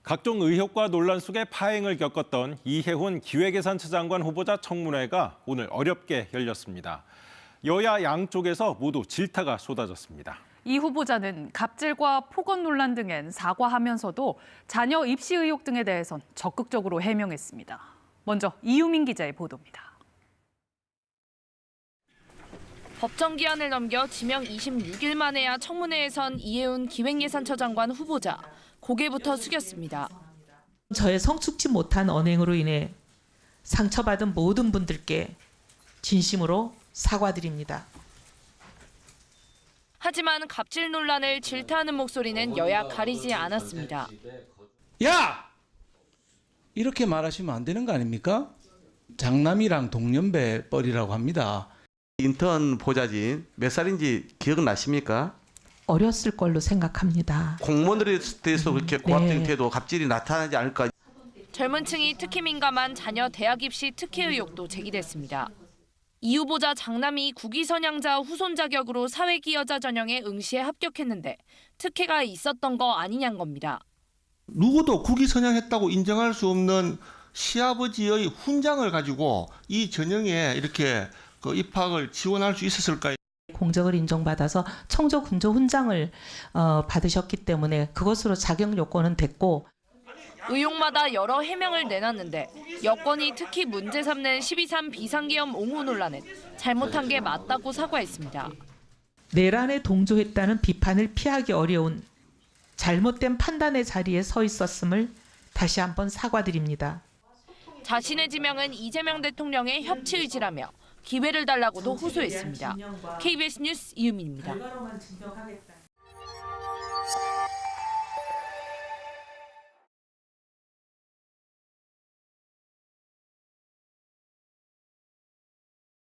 각종 의혹과 논란 속에 파행을 겪었던 이해훈 기획예산처 장관 후보자 청문회가 오늘 어렵게 열렸습니다. 여야 양쪽에서 모두 질타가 쏟아졌습니다. 이 후보자는 갑질과 폭언 논란 등엔 사과하면서도 자녀 입시 의혹 등에 대해선 적극적으로 해명했습니다. 먼저 이유민 기자의 보도입니다. 법정 기한을 넘겨 지명 26일 만에야 청문회에선 이해훈 기획예산처 장관 후보자 고개부터 숙였습니다. 저의 성숙지 못한 언행으로 인해 상처받은 모든 분들께 진심으로 사과드립니다. 하지만 갑질 논란을 질타하는 목소리는 여야 가리지 않았습니다. 야! 이렇게 말하시면 안 되는 거 아닙니까? 장남이랑 동년배 뻘이라고 합니다. 인턴 보좌진 몇 살인지 기억나십니까? 어렸을 걸로 생각합니다. 공무원들에 대해서 그렇게 고압적인 네. 태도, 갑질이 나타나지 않을까? 젊은 층이 특히 민감한 자녀 대학 입시 특혜 의혹도 제기됐습니다. 이 후보자 장남이 국위선양자 후손 자격으로 사회기여자 전형에 응시에 합격했는데 특혜가 있었던 거 아니냐는 겁니다. 누구도 국위선양했다고 인정할 수 없는 시아버지의 훈장을 가지고 이 전형에 이렇게 입학을 지원할 수 있었을까요? 공적을 인정받아서 청조군조 훈장을 받으셨기 때문에 그것으로 자격 요건은 됐고, 의혹마다 여러 해명을 내놨는데 여권이 특히 문제 삼는 12.3 비상계엄 옹호 논란은 잘못한 게 맞다고 사과했습니다. 내란에 동조했다는 비판을 피하기 어려운 잘못된 판단의 자리에 서 있었음을 다시 한번 사과드립니다. 자신의 지명은 이재명 대통령의 협치 의지라며 기회를 달라고도 호소했습니다. KBS 뉴스 이유민입니다.